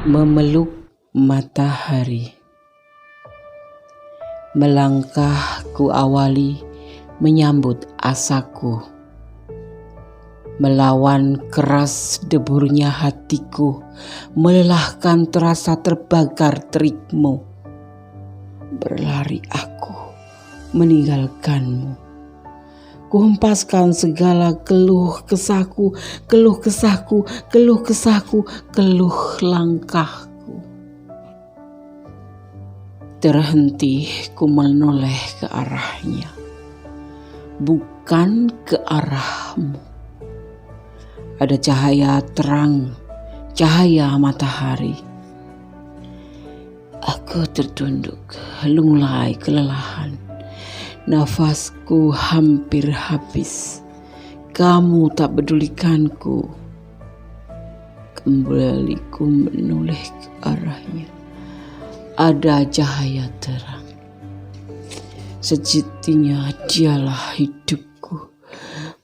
Memeluk matahari. Melangkah ku awali menyambut asaku. Melawan keras deburnya hatiku, melelahkan terasa terbakar terikmu. Berlari aku meninggalkanmu. Kuhempaskan segala keluh kesahku, keluh kesahku, keluh kesahku, keluh langkahku. Terhenti ku menoleh ke arahnya, bukan ke arahmu. Ada cahaya terang, cahaya matahari. Aku tertunduk, lunglai kelelahan. Nafasku hampir habis. Kamu tak pedulikanku. Kembali ku menoleh ke arahnya. Ada cahaya terang. Sejatinya dialah hidupku.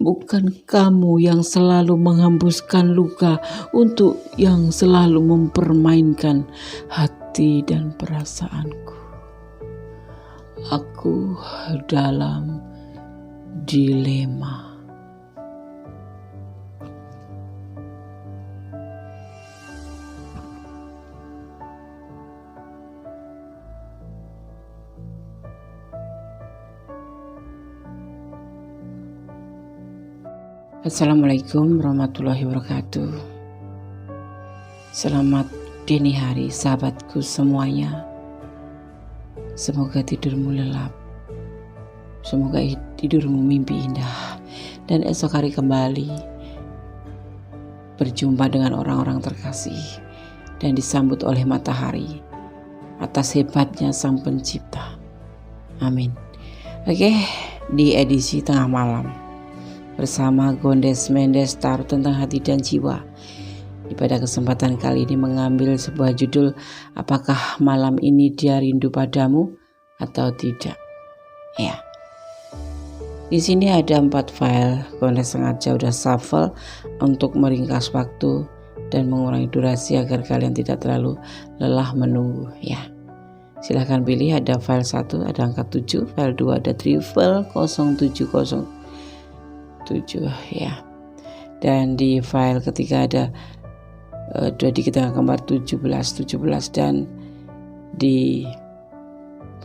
Bukan kamu yang selalu menghembuskan luka untuk yang selalu mempermainkan hati dan perasaanku. Aku dalam dilema. Assalamualaikum warahmatullahi wabarakatuh. Selamat dini hari sahabatku semuanya. Semoga tidurmu lelap. Semoga tidurmu mimpi indah. Dan esok hari kembali berjumpa dengan orang-orang terkasih dan disambut oleh matahari atas hebatnya Sang Pencipta. Amin. Oke, di edisi tengah malam bersama Gondes Mendes taruh tentang hati dan jiwa. Pada kesempatan kali ini mengambil sebuah judul, apakah malam ini dia rindu padamu atau tidak? Ya. Di sini ada 4 file. Gondes sengaja udah shuffle untuk meringkas waktu dan mengurangi durasi agar kalian tidak terlalu lelah menunggu ya. Silahkan pilih, ada file 1 ada angka 7, file 2 ada triple 0707 ya. Dan di file ketiga ada 2 digit angka kembar 17 dan di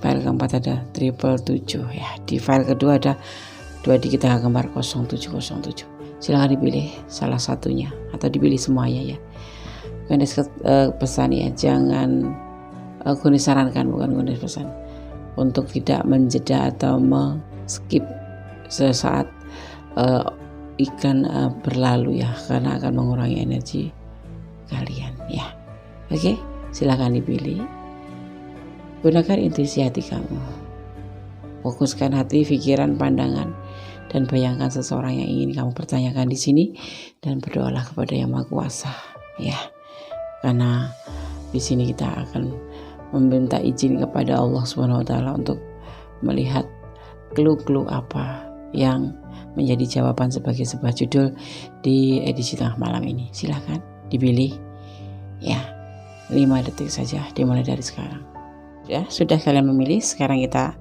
file keempat ada triple 7 ya. Di file kedua ada 2 digit angka kembar 0707. Silahkan dipilih salah satunya atau dipilih semuanya ya. Gondes pesan ya, jangan Gondes sarankan, bukan Gondes pesan, untuk tidak menjeda atau skip sesaat ikan berlalu ya, karena akan mengurangi energi kalian ya. Oke, silakan dipilih. Gunakan intuisi hati kamu. Fokuskan hati, pikiran, pandangan dan bayangkan seseorang yang ingin kamu pertanyakan di sini dan berdoalah kepada Yang Maha Kuasa ya. Karena di sini kita akan meminta izin kepada Allah Subhanahu wa taala untuk melihat clue-clue apa yang menjadi jawaban sebagai sebuah judul di edisi tengah malam ini. Silahkan dipilih ya, 5 detik saja dimulai dari sekarang ya. Sudah kalian memilih, sekarang kita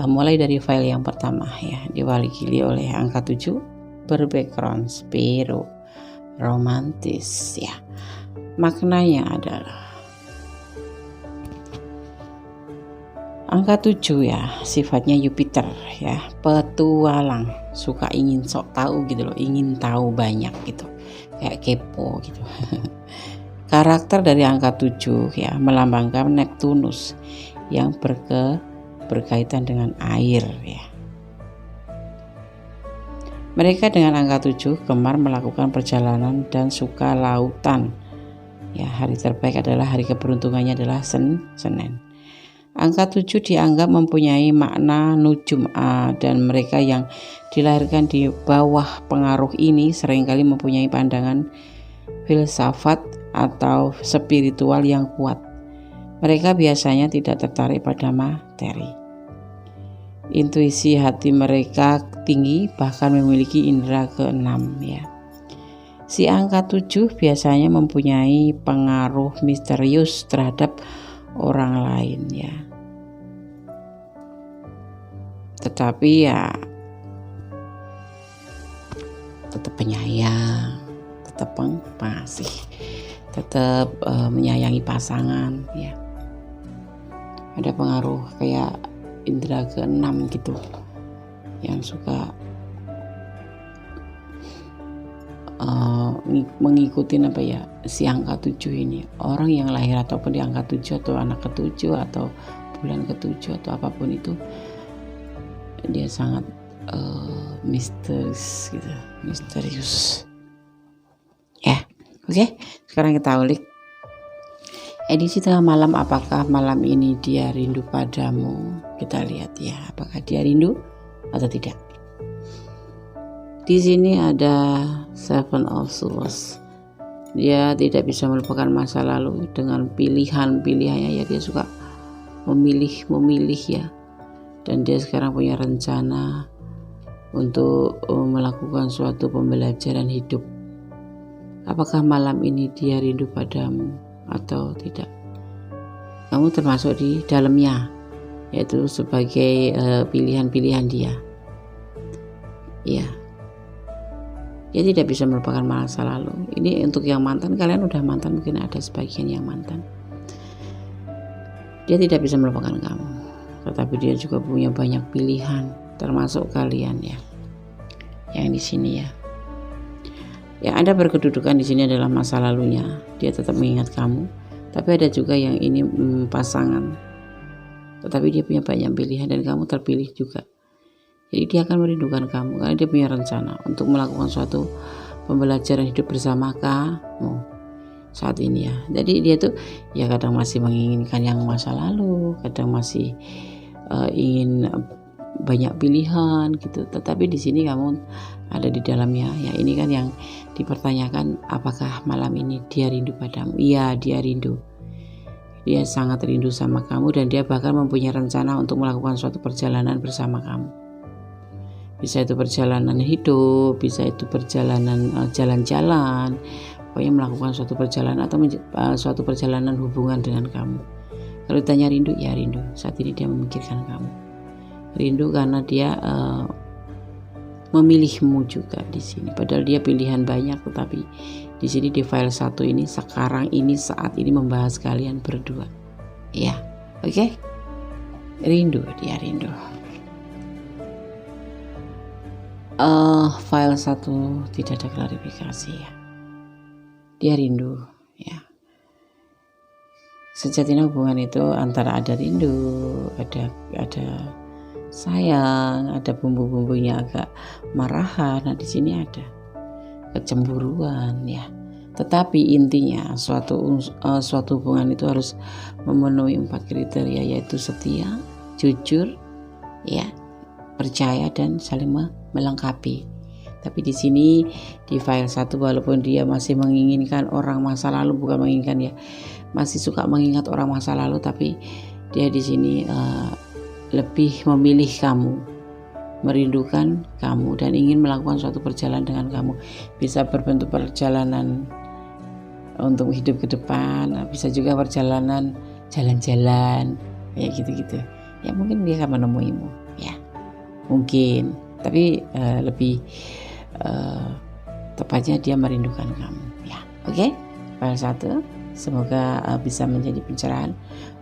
mulai dari file yang pertama ya, diwakili oleh angka 7 berbackground spiro romantis ya. Maknanya adalah angka 7 ya, sifatnya Jupiter ya, petualang, suka ingin sok tahu gitu loh, ingin tahu banyak gitu, kayak kepo gitu. Karakter dari angka 7 ya melambangkan Neptunus yang berkaitan dengan air ya. Mereka dengan angka 7 gemar melakukan perjalanan dan suka lautan ya. Hari terbaik adalah hari keberuntungannya adalah Senin. Angka 7 dianggap mempunyai makna nujum dan mereka yang dilahirkan di bawah pengaruh ini seringkali mempunyai pandangan filsafat atau spiritual yang kuat. Mereka biasanya tidak tertarik pada materi. Intuisi hati mereka tinggi, bahkan memiliki indera keenam ya. Si angka 7 biasanya mempunyai pengaruh misterius terhadap orang lain ya. Tetapi ya tetap penyayang, tetap pengasih, tetap menyayangi pasangan ya. Ada pengaruh kayak indera keenam gitu yang suka mengikuti si angka 7 ini. Orang yang lahir ataupun di angka 7 atau anak ke-7 atau bulan ke-7 atau apapun itu, dia sangat misterius ya. Oke, sekarang kita ulik edisi tengah malam. Apakah malam ini dia rindu padamu? Kita lihat ya, apakah dia rindu atau tidak. Di sini ada Seven of Swords. Dia tidak bisa melupakan masa lalu dengan pilihannya ya. Dia suka memilih ya. Dan dia sekarang punya rencana untuk melakukan suatu pembelajaran hidup. Apakah malam ini dia rindu padamu atau tidak? Kamu termasuk di dalamnya, yaitu sebagai pilihan-pilihan dia. Ya. Dia tidak bisa melupakan masa lalu. Ini untuk yang mantan, kalian udah mantan, mungkin ada sebagian yang mantan. Dia tidak bisa melupakan kamu, tetapi dia juga punya banyak pilihan, termasuk kalian ya. Yang di sini ya. Yang Anda berkedudukan di sini adalah masa lalunya. Dia tetap mengingat kamu, tapi ada juga yang ini pasangan. Tetapi dia punya banyak pilihan dan kamu terpilih juga. Jadi dia akan merindukan kamu karena dia punya rencana untuk melakukan suatu pembelajaran hidup bersama kamu saat ini ya. Jadi dia tuh ya kadang masih menginginkan yang masa lalu, kadang masih ingin banyak pilihan gitu. Tetapi di sini kamu ada di dalamnya ya. Ini kan yang dipertanyakan, apakah malam ini dia rindu padamu? Iya, dia rindu. Dia sangat rindu sama kamu dan dia bahkan mempunyai rencana untuk melakukan suatu perjalanan bersama kamu. Bisa itu perjalanan hidup, bisa itu perjalanan jalan-jalan, pokoknya melakukan suatu perjalanan atau suatu perjalanan hubungan dengan kamu. Kalau ditanya rindu, ya rindu. Saat ini dia memikirkan kamu. Rindu karena dia memilihmu juga di sini. Padahal dia pilihan banyak, tetapi di sini di file 1 ini sekarang ini saat ini membahas kalian berdua. Ya, oke? Rindu, dia rindu. File 1 tidak ada klarifikasi ya. Dia rindu ya. Sejatinya hubungan itu antara ada rindu, ada sayang, ada bumbu-bumbunya agak marahan. Nah di sini ada kecemburuan ya. Tetapi intinya suatu hubungan itu harus memenuhi 4 kriteria, yaitu setia, jujur, ya, percaya dan saling melengkapi. Tapi di sini di file 1 walaupun dia masih menginginkan orang masa lalu, bukan menginginkan ya, masih suka mengingat orang masa lalu, tapi dia di sini lebih memilih kamu, merindukan kamu dan ingin melakukan suatu perjalanan dengan kamu. Bisa berbentuk perjalanan untuk hidup ke depan, bisa juga perjalanan jalan-jalan ya gitu-gitu. Ya mungkin dia akan menemuimu ya. Mungkin, tapi lebih tepatnya dia merindukan kamu ya. Oke? File 1 semoga bisa menjadi pencerahan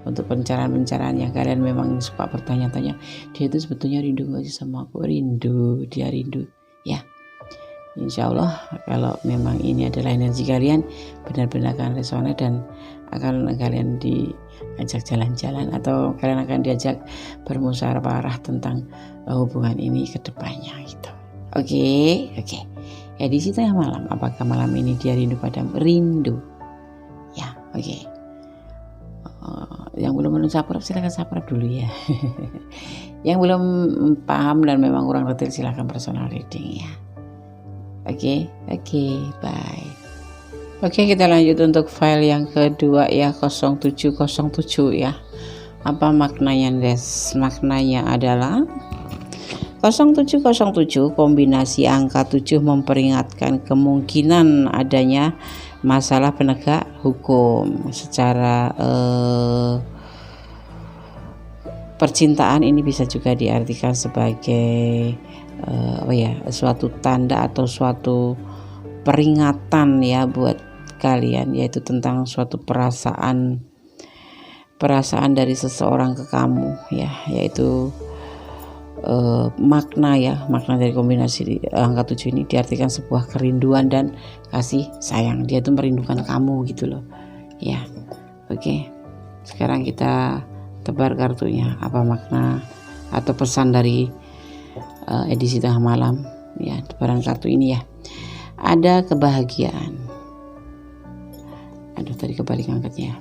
untuk pencerahan yang kalian memang suka bertanya-tanya, dia itu sebetulnya rindu gak sih sama aku? Rindu, dia rindu ya. Insya Allah kalau memang ini adalah energi kalian, benar-benar akan resonan dan akan kalian diajak jalan-jalan atau kalian akan diajak bermusyawarah tentang hubungan ini ke depannya gitu. Oke. Edisi tengah malam, apakah malam ini dia rindu padamu? Rindu ya. Oke. Yang belum subscribe silakan subscribe dulu ya. Yang belum paham dan memang kurang detail silakan personal reading ya. Oke, bye. Oke, kita lanjut untuk file yang kedua ya, 0707 ya. Apa maknanya, Des? Maknanya adalah 0707 kombinasi angka 7 memperingatkan kemungkinan adanya masalah penegak hukum secara percintaan. Ini bisa juga diartikan sebagai suatu tanda atau suatu peringatan ya buat kalian, yaitu tentang suatu perasaan dari seseorang ke kamu ya, yaitu makna dari kombinasi angka 7 ini diartikan sebuah kerinduan dan kasih sayang. Dia tuh merindukan kamu gitu loh ya. Oke, sekarang kita tebar kartunya. Apa makna atau pesan dari edisi tengah malam ya, tebaran kartu ini ya. Ada kebahagiaan, tadi kebalik angkatnya.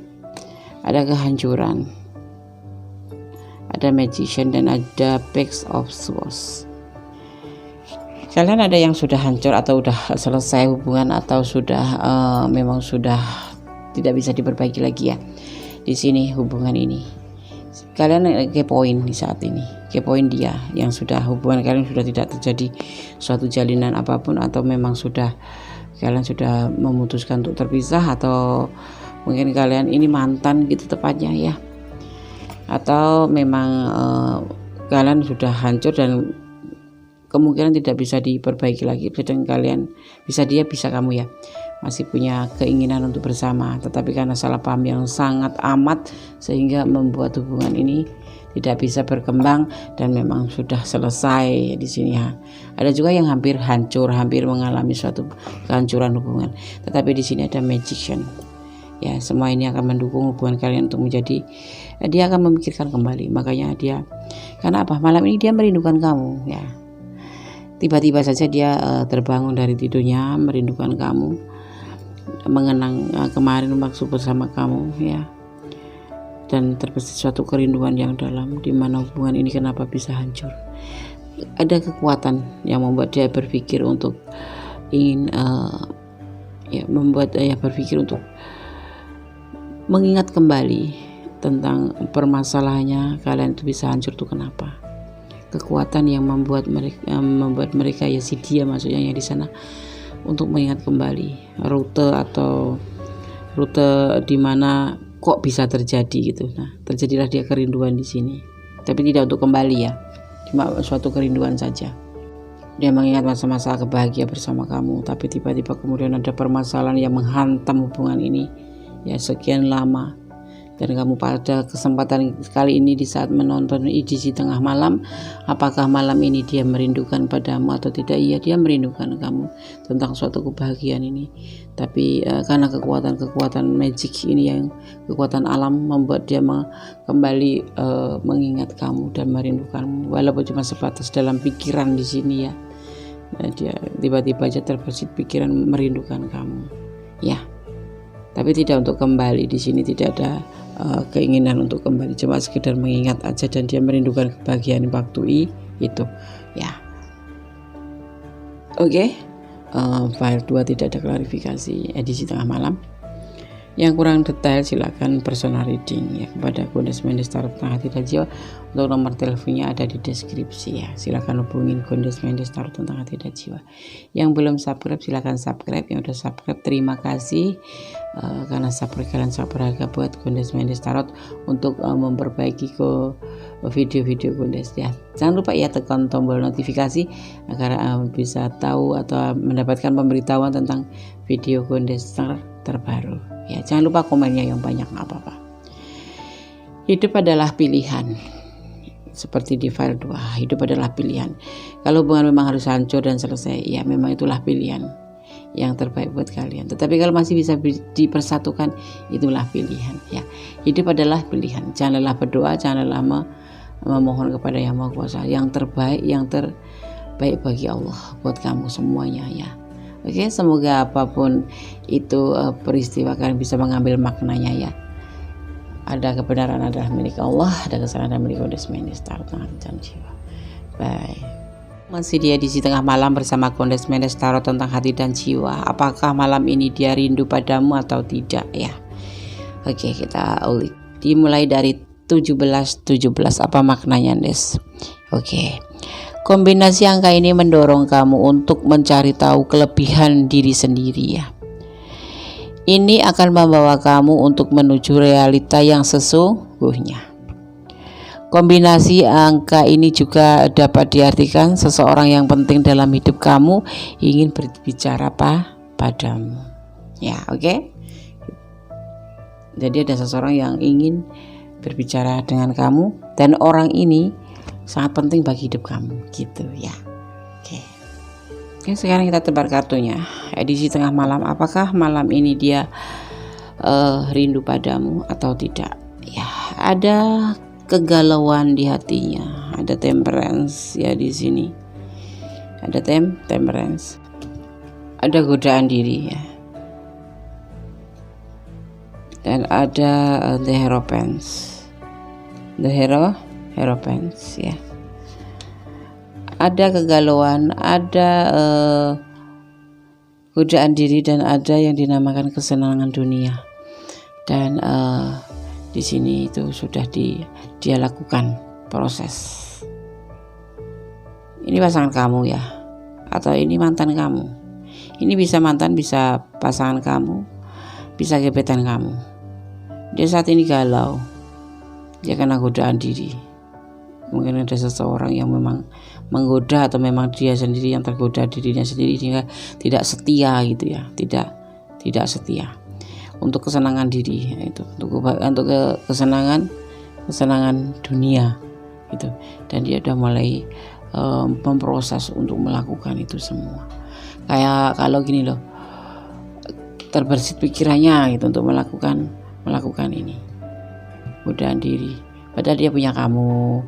Ada kehancuran, ada magician, dan ada page of swords. Kalian ada yang sudah hancur atau udah selesai hubungan, atau sudah memang sudah tidak bisa diperbaiki lagi ya. Di sini hubungan ini kalian kepoin di saat ini, kepoin dia yang sudah hubungan kalian sudah tidak terjadi suatu jalinan apapun, atau memang kalian sudah memutuskan untuk terpisah, atau mungkin kalian ini mantan gitu tepatnya ya, atau memang kalian sudah hancur dan kemungkinan tidak bisa diperbaiki lagi. Sedang kalian dia bisa kamu ya masih punya keinginan untuk bersama, tetapi karena salah paham yang sangat amat sehingga membuat hubungan ini tidak bisa berkembang dan memang sudah selesai di sini ya. Ada juga yang hampir hancur, hampir mengalami suatu kehancuran hubungan, tetapi di sini ada magician. Ya, semua ini akan mendukung hubungan kalian untuk menjadi, dia akan memikirkan kembali. Makanya karena apa? Malam ini dia merindukan kamu ya. Tiba-tiba saja dia terbangun dari tidurnya merindukan kamu, mengenang kemarin waktu bersama kamu ya. Dan terbesit suatu kerinduan yang dalam, di mana hubungan ini kenapa bisa hancur. Ada kekuatan yang membuat dia berpikir untuk ingin membuat dia berpikir untuk mengingat kembali tentang permasalahannya kalian itu bisa hancur tuh kenapa. Kekuatan yang membuat mereka ya, si dia maksudnya yang di sana, untuk mengingat kembali rute di mana kok bisa terjadi gitu. Nah, terjadilah dia kerinduan di sini, tapi tidak untuk kembali ya, cuma suatu kerinduan saja. Dia mengingat masa-masa kebahagiaan bersama kamu, tapi tiba-tiba kemudian ada permasalahan yang menghantam hubungan ini ya sekian lama. Dan kamu pada kesempatan kali ini di saat menonton edisi tengah malam, apakah malam ini dia merindukan padamu atau tidak? Iya, dia merindukan kamu tentang suatu kebahagiaan ini. Tapi karena kekuatan magic ini, yang kekuatan alam, membuat dia kembali mengingat kamu dan merindukanmu, walaupun cuma sebatas dalam pikiran di sini ya. Nah, dia tiba-tiba aja terbesit pikiran merindukan kamu ya. Tapi tidak untuk kembali, di sini tidak ada keinginan untuk kembali, cuma sekedar mengingat aja, dan dia merindukan kebahagiaan waktu itu ya. Oke. File 2 tidak ada klarifikasi edisi tengah malam. Yang kurang detail silakan personal reading ya kepada Gondes Mendes Tarot Tentang Hati dan Jiwa. Untuk nomor teleponnya ada di deskripsi ya. Silakan hubungin Gondes Mendes Tarot Tentang Hati dan Jiwa. Yang belum subscribe silakan subscribe, yang udah subscribe terima kasih. Karena subscribe kalian sangat berharga buat Gondes Mendes Tarot untuk memperbaiki video-video Gondes ya. Jangan lupa ya tekan tombol notifikasi agar bisa tahu atau mendapatkan pemberitahuan tentang video Gondes terbaru ya. Jangan lupa komennya yang banyak, nggak apa-apa. Hidup adalah pilihan, seperti di file 2. Hidup adalah pilihan. Kalau hubungan memang harus hancur dan selesai, ya memang itulah pilihan yang terbaik buat kalian. Tetapi kalau masih bisa dipersatukan, itulah pilihan ya. Hidup adalah pilihan. Jangan lelah berdoa, jangan lelah memohon kepada Yang Maha Kuasa. Yang terbaik bagi Allah buat kamu semuanya ya. Oke, semoga apapun itu peristiwa kalian bisa mengambil maknanya ya. Ada kebenaran adalah milik Allah, ada kesalahan adalah milik Gondes Mendes Tarot Tentang Hati dan Jiwa. Bye. Masih di edisi tengah malam bersama Gondes Mendes Tarot Tentang Hati dan Jiwa. Apakah malam ini dia rindu padamu atau tidak ya? Oke, kita ulik. Dimulai dari 17 apa maknanya, Des? Oke. Kombinasi angka ini mendorong kamu untuk mencari tahu kelebihan diri sendiri ya. Ini akan membawa kamu untuk menuju realita yang sesungguhnya. Kombinasi angka ini juga dapat diartikan seseorang yang penting dalam hidup kamu ingin berbicara padamu. Ya, oke. Jadi ada seseorang yang ingin berbicara dengan kamu dan orang ini sangat penting bagi hidup kamu gitu ya. Oke, sekarang kita tebar kartunya. Edisi tengah malam, apakah malam ini dia rindu padamu atau tidak? Ya, ada kegalauan di hatinya, ada temperance ya di sini. Ada temperance. Ada godaan diri ya. Dan ada the Hierophant. The Hierophant ya. Ada kegalauan, ada godaan diri dan ada yang dinamakan kesenangan dunia. Dan di sini itu sudah dia lakukan proses. Ini pasangan kamu ya, atau ini mantan kamu. Ini bisa mantan, bisa pasangan kamu, bisa gebetan kamu. Dia saat ini galau, dia kena godaan diri. Mungkin ada seseorang yang memang menggoda atau memang dia sendiri yang tergoda dirinya sendiri sehingga tidak setia gitu ya, tidak setia untuk kesenangan diri itu, untuk kesenangan dunia gitu. Dan dia udah mulai memproses untuk melakukan itu semua. Kayak kalau gini loh, terbersit pikirannya gitu untuk melakukan ini, godaan diri. Padahal dia punya kamu,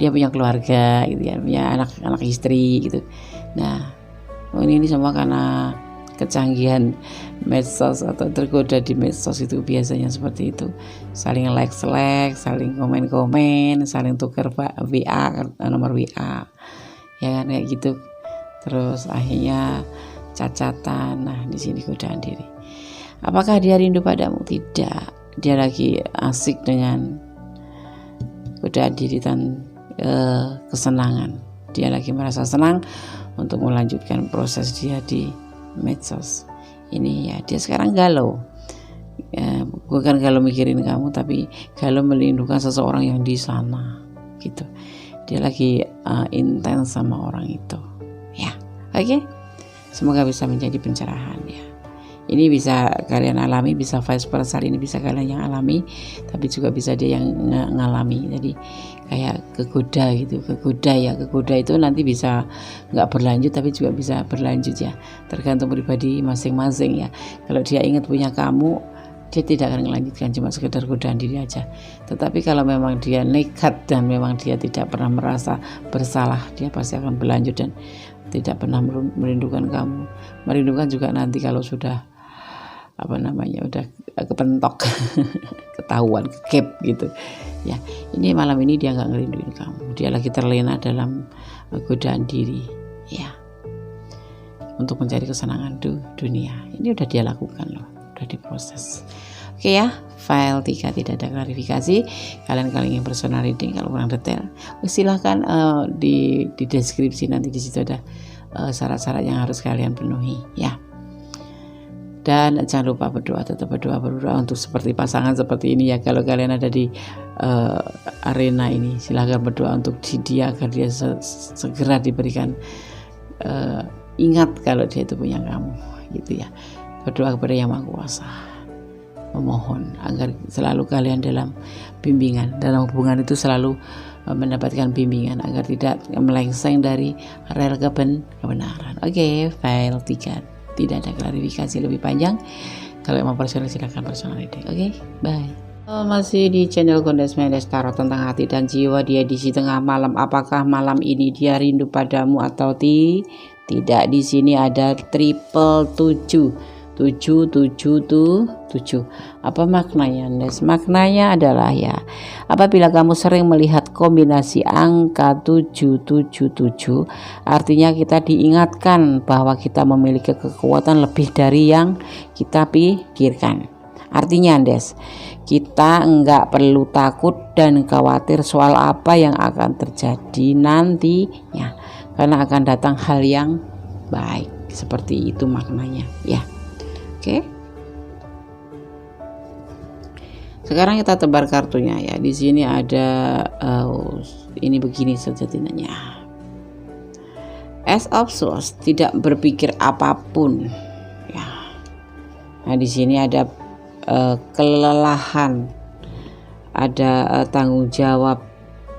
dia punya keluarga gitu ya, punya anak istri gitu. Nah, ini semua karena kecanggihan medsos atau tergoda di medsos itu biasanya seperti itu. Saling like, saling komen, saling tukar WA, nomor WA. Ya kan kayak gitu. Terus akhirnya cacatan. Nah, di sini godaan diri. Apakah dia rindu padamu? Tidak. Dia lagi asik dengan godaan diri dan kesenangan. Dia lagi merasa senang untuk melanjutkan proses dia di medsos. Ini ya, dia sekarang galau. Bukan galau mikirin kamu, tapi galau merindukan seseorang yang di sana gitu. Dia lagi intens sama orang itu. Ya, oke. Semoga bisa menjadi pencerahan ya. Ini bisa kalian alami, bisa vice versa, ini bisa kalian yang alami, tapi juga bisa dia yang ngalami. Jadi kayak kegoda gitu, kegoda itu nanti bisa nggak berlanjut, tapi juga bisa berlanjut ya, tergantung pribadi masing-masing ya. Kalau dia ingat punya kamu, dia tidak akan melanjutkan, cuma sekedar godaan diri aja. Tetapi kalau memang dia nekat dan memang dia tidak pernah merasa bersalah, dia pasti akan berlanjut dan tidak pernah merindukan kamu. Merindukan juga nanti kalau sudah udah kepentok ketahuan, kegap gitu ya. Ini malam ini dia nggak ngerinduin kamu, dia lagi terlena dalam godaan diri ya, untuk mencari kesenangan dunia. Ini udah dia lakukan loh, udah diproses. Oke ya, file 3 tidak ada klarifikasi. Kalian kalau ingin personal reading, kalau kurang detail silahkan di deskripsi, nanti di situ ada syarat-syarat yang harus kalian penuhi ya. Dan jangan lupa berdoa, tetap berdoa untuk seperti pasangan seperti ini ya. Kalau kalian ada di arena ini, silahkan berdoa untuk dia agar dia segera diberikan ingat kalau dia itu punya kamu gitu ya. Berdoa kepada Yang Maha Kuasa, memohon agar selalu kalian dalam bimbingan, dalam hubungan itu selalu mendapatkan bimbingan agar tidak melengseng dari rel kebenaran. Oke, file 3 tidak ada klarifikasi lebih panjang. Kalau mau personal silakan personal reading. Oke, bye. Masih di channel Gondes Mendes Tarot tentang hati dan jiwa di edisi tengah malam. Apakah malam ini dia rindu padamu atau tidak? Di sini ada triple 7. Apa maknanya, Nes? Maknanya adalah ya, apabila kamu sering melihat kombinasi angka 777, artinya kita diingatkan bahwa kita memiliki kekuatan lebih dari yang kita pikirkan. Artinya Des, kita enggak perlu takut dan khawatir soal apa yang akan terjadi nantinya, karena akan datang hal yang baik. Seperti itu maknanya ya. Oke. Sekarang kita tebar kartunya ya. Di sini ada ini begini sejatinya. Ace of Swords, tidak berpikir apapun ya. Nah, di sini ada kelelahan, ada tanggung jawab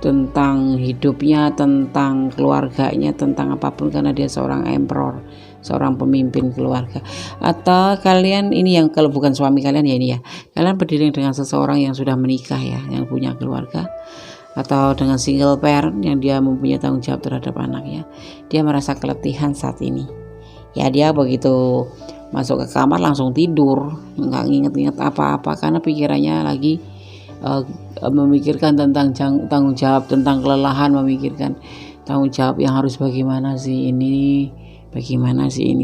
tentang hidupnya, tentang keluarganya, tentang apapun, karena dia seorang emperor, seorang pemimpin keluarga. Atau kalian ini yang kalau bukan suami kalian ya ini ya, kalian berdiri dengan seseorang yang sudah menikah ya, yang punya keluarga, atau dengan single parent yang dia mempunyai tanggung jawab terhadap anaknya. Dia merasa keletihan saat ini ya, dia begitu masuk ke kamar langsung tidur, nggak nginget-nginget apa-apa karena pikirannya lagi memikirkan tentang tanggung jawab, tentang kelelahan, memikirkan tanggung jawab yang harus bagaimana sih ini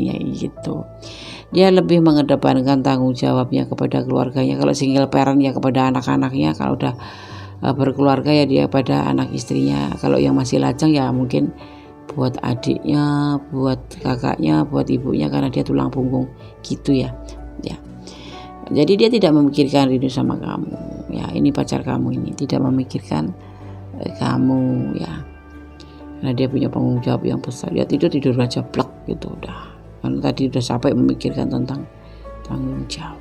ya gitu. Dia lebih mengedepankan tanggung jawabnya kepada keluarganya. Kalau single parent ya kepada anak-anaknya, kalau udah berkeluarga ya dia pada anak istrinya. Kalau yang masih lajang ya mungkin buat adiknya, buat kakaknya, buat ibunya, karena dia tulang punggung gitu ya. Jadi dia tidak memikirkan rindu sama kamu ya, ini pacar kamu ini tidak memikirkan kamu ya, karena dia punya tanggung jawab yang besar. Dia tidur aja plek gitu udah, karena tadi udah sampai memikirkan tentang tanggung jawab.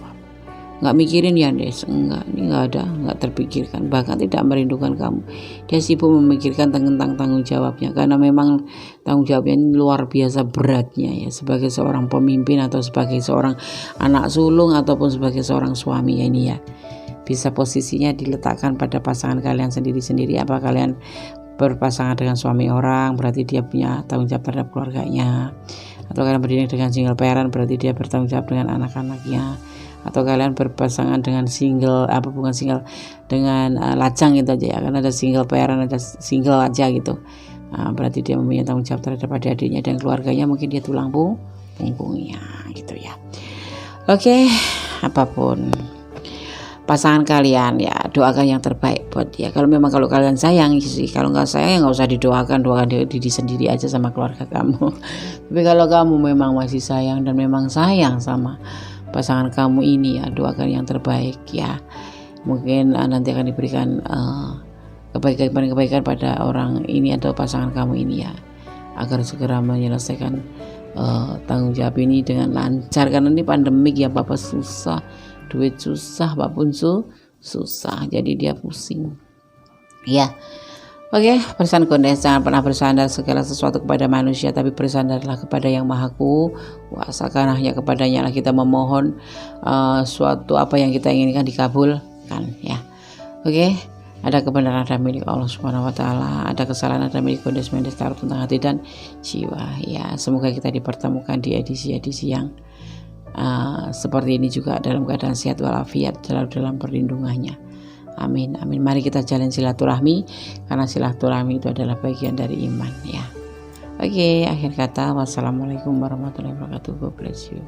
Nggak mikirin ya Des, nggak terpikirkan, bahkan tidak merindukan kamu. Dia sibuk memikirkan tentang tanggung jawabnya, karena memang tanggung jawabnya ini luar biasa beratnya ya, sebagai seorang pemimpin atau sebagai seorang anak sulung ataupun sebagai seorang suami ya, ini ya bisa posisinya diletakkan pada pasangan kalian sendiri-sendiri. Apa kalian berpasangan dengan suami orang, berarti dia punya tanggung jawab terhadap keluarganya, atau kalian berdiri dengan single parent, berarti dia bertanggung jawab dengan anak-anaknya, atau kalian berpasangan dengan dengan lajang gitu aja ya, kan ada single parent, ada single aja gitu. Nah, berarti dia mempunyai tanggung jawab terhadap adik-adiknya dan keluarganya, mungkin dia tulang punggungnya gitu ya. Oke, apapun pasangan kalian ya, doakan yang terbaik buat dia. Kalau kalian sayang sih, kalau nggak sayang nggak usah doakan diri sendiri aja sama keluarga kamu. Tapi kalau kamu memang masih sayang dan memang sayang sama pasangan kamu ini ya, doakan yang terbaik ya. Mungkin nanti akan diberikan kebaikan pada orang ini atau pasangan kamu ini ya, agar segera menyelesaikan tanggung jawab ini dengan lancar. Karena ini pandemik ya, Bapak susah, duit susah, apapun susah, jadi dia pusing ya. Oke, pesan Kondes, jangan pernah bersandar segala sesuatu kepada manusia, tapi bersandarlah kepada yang Maha Kuasa, karena hanya kepadanya lah kita memohon suatu apa yang kita inginkan dikabulkan ya. Oke, ada kebenaran ada milik Allah Subhanahu wa taala, ada kesalahan ada milik Kondes Mendes taruh tentang hati dan jiwa ya. Semoga kita dipertemukan di edisi-edisi yang seperti ini juga dalam keadaan sehat walafiat, selalu dalam perlindungannya. Amin, amin. Mari kita jalin silaturahmi, karena silaturahmi itu adalah bagian dari iman ya. Oke, akhir kata, wassalamualaikum warahmatullahi wabarakatuh. God bless you.